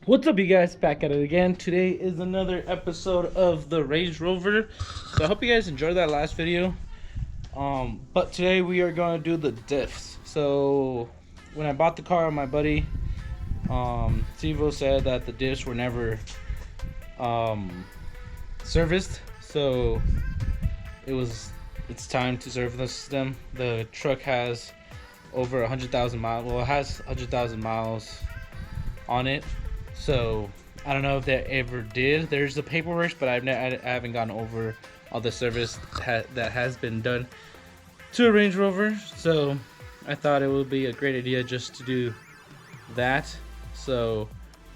What's up, you guys? Back at it again. Today is another episode of the Rover. So I hope you guys enjoyed that last video. But today we are going to do the diffs. So when I bought the car, my buddy Sivo said that the diffs were never serviced. So it's time to service them. The truck has over 100,000 miles. Well, it has 100,000 miles on it. So I don't know if that ever did. There's the paperwork, but I haven't gone over all the service that has been done to a Range Rover. So I thought it would be a great idea just to do that. So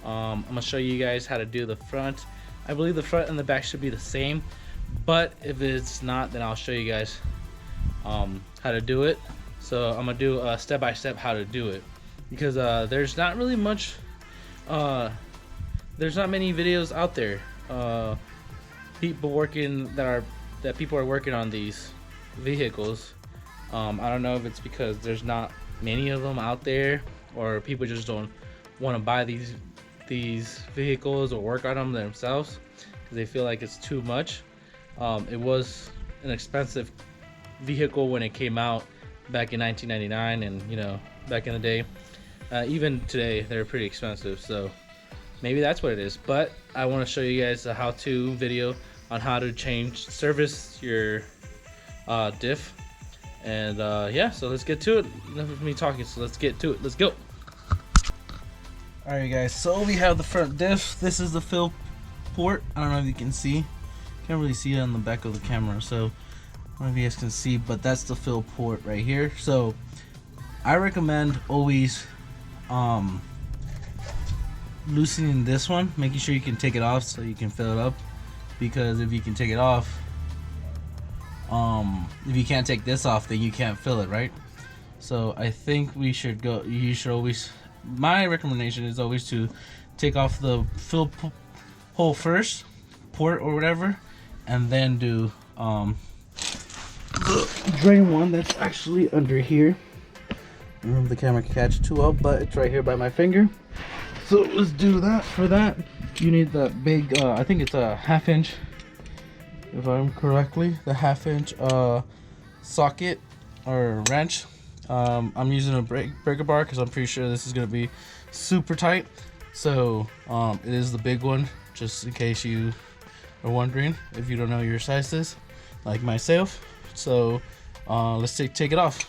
I'm gonna show you guys how to do the front. I believe the front and the back should be the same, but if it's not, then I'll show you guys how to do it. So I'm gonna do a step-by-step how to do it, because there's not really much there's not many videos out there. People are working on these vehicles. I don't know if it's because there's not many of them out there, or people just don't want to buy these vehicles or work on them themselves because they feel like it's too much. It was an expensive vehicle when it came out back in 1999, and back in the day. Even today, they're pretty expensive, so maybe that's what it is. But I want to show you guys a how-to video on how to service your diff. And yeah, so let's get to it. Enough of me talking, so let's get to it. Let's go. Alright guys, so we have the front diff. This is the fill port. I don't know if you can see. Can't really see it on the back of the camera, so I don't know if you guys can see, but that's the fill port right here. So I recommend always loosening this one, making sure you can take it off so you can fill it up, because if you can take it off, if you can't take this off, then you can't fill it, right? So I think you should always, my recommendation is always to take off the fill hole first, port or whatever, and then do the drain one that's actually under here. I don't know if the camera can catch it too well, but it's right here by my finger. So let's do that. For that, you need that big, I think it's a 1/2 inch, if I'm correctly, the 1/2 inch socket or wrench. I'm using a breaker bar because I'm pretty sure this is going to be super tight. So it is the big one, just in case you are wondering if you don't know your sizes, like myself. So let's take it off.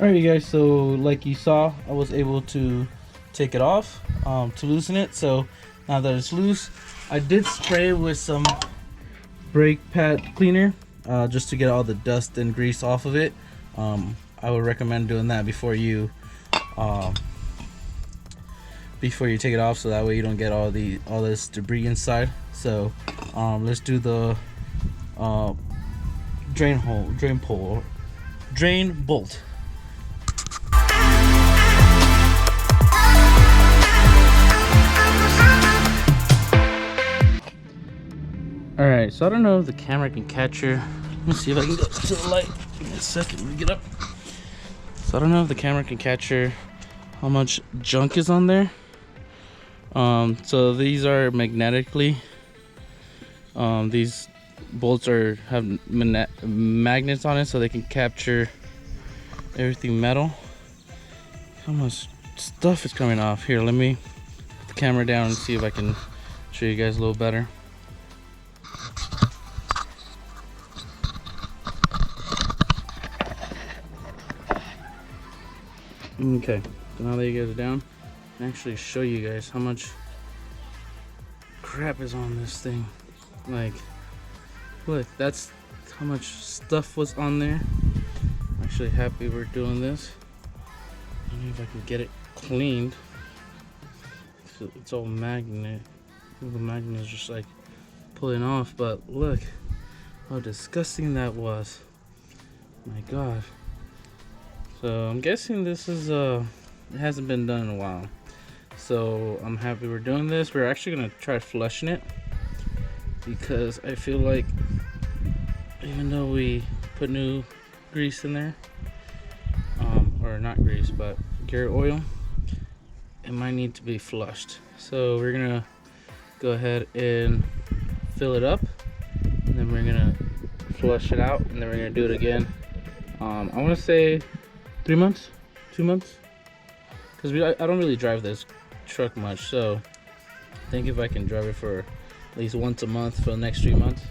Alright, you guys, so like you saw, I was able to take it off to loosen it. So now that it's loose, I did spray it with some brake pad cleaner just to get all the dust and grease off of it. I would recommend doing that before you take it off, so that way you don't get all this debris inside. So let's do the drain bolt. Alright, so I don't know if the camera can catch her. Let me see if I can go to the light. Give me a second, let me get up. So I don't know if the camera can catch her, how much junk is on there. So these are magnetically, these bolts have magnets on it, so they can capture everything metal. How much stuff is coming off here? Let me put the camera down and see if I can show you guys a little better. Okay, so now that you guys are down, I can actually show you guys how much crap is on this thing. Like, look, that's how much stuff was on there. I'm actually happy we're doing this. I don't know if I can get it cleaned. It's all magnet. The magnet is just like pulling off, but look how disgusting that was. My God. So I'm guessing this is it hasn't been done in a while. So I'm happy we're doing this. We're actually gonna try flushing it because I feel like even though we put new grease in there, or not grease, but gear oil, it might need to be flushed. So we're gonna go ahead and fill it up, and then we're gonna flush it out, and then we're gonna do it again. I want to say 3 months, 2 months, because I don't really drive this truck much, so I think if I can drive it for at least once a month for the next 3 months,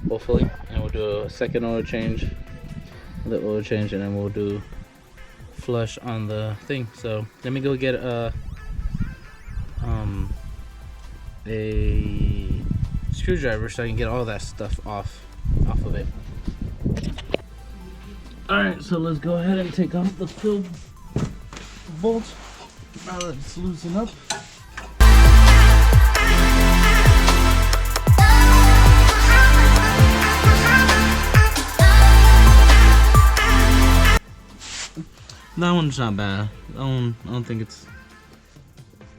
hopefully, and we'll do a second oil change, the oil change, and then we'll do flush on the thing. So let me go get a screwdriver so I can get all that stuff off of it. Alright, so let's go ahead and take off the fill bolt. Now let's loosen up. That one's not bad. That one, I don't think it's.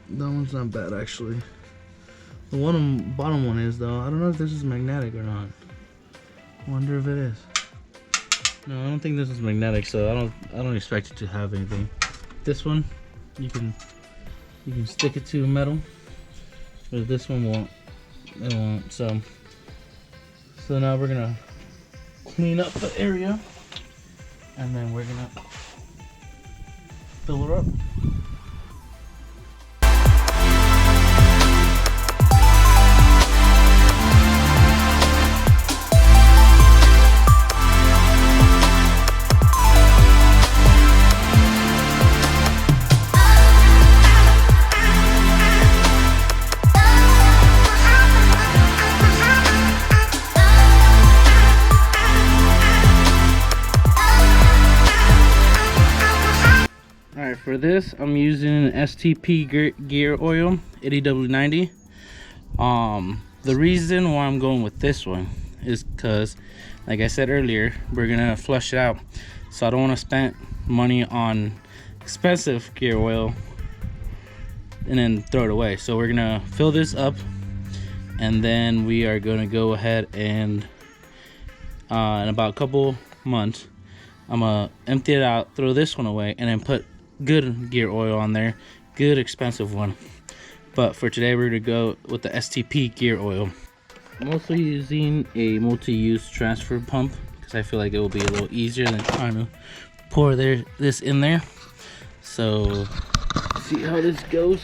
That one's not bad actually. The bottom one is though. I don't know if this is magnetic or not. I wonder if it is. No, I don't think this is magnetic, so I don't expect it to have anything. This one, you can stick it to metal, but this one won't. It won't. So now we're gonna clean up the area, and then we're gonna fill her up. For this, I'm using an STP gear oil, 80W90. The reason why I'm going with this one is because, like I said earlier, we're gonna flush it out. So I don't want to spend money on expensive gear oil and then throw it away. So we're gonna fill this up, and then we are gonna go ahead and in about a couple months, I'm gonna empty it out, throw this one away, and then put good gear oil on there, good expensive one. But for today we're gonna go with the STP gear oil. I'm also using a multi-use transfer pump because I feel like it will be a little easier than trying to pour this in there. So see how this goes.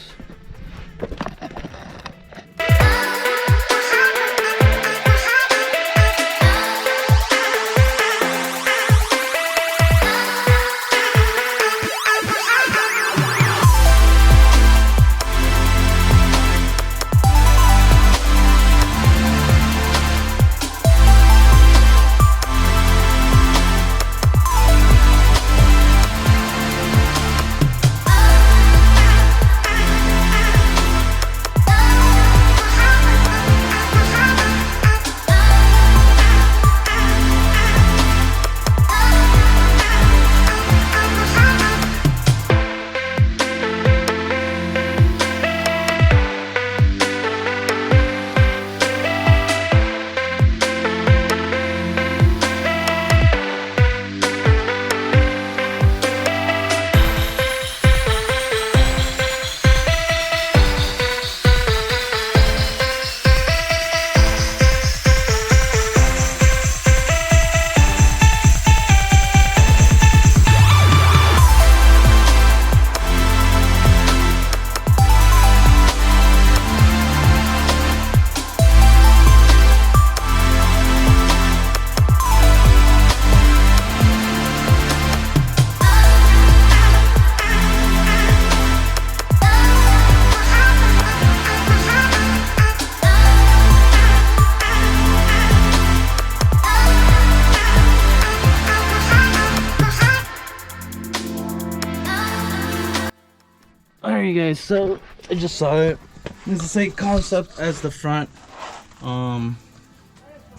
Alright you guys, so I just saw it. It's the same concept as the front.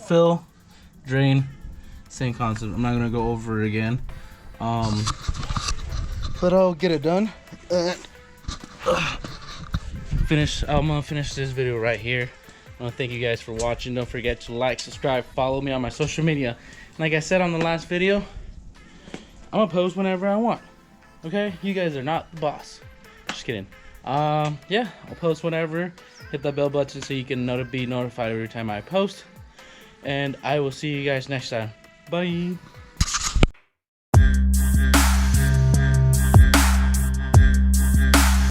Fill, drain, same concept. I'm not gonna go over it again. But I'll get it done. I'm gonna finish this video right here. I want to thank you guys for watching. Don't forget to like, subscribe, follow me on my social media. Like I said on the last video, I'm gonna post whenever I want. Okay, you guys are not the boss. Just kidding. Yeah, I'll post whenever. Hit that bell button so you can be notified every time I post. And I will see you guys next time. Bye.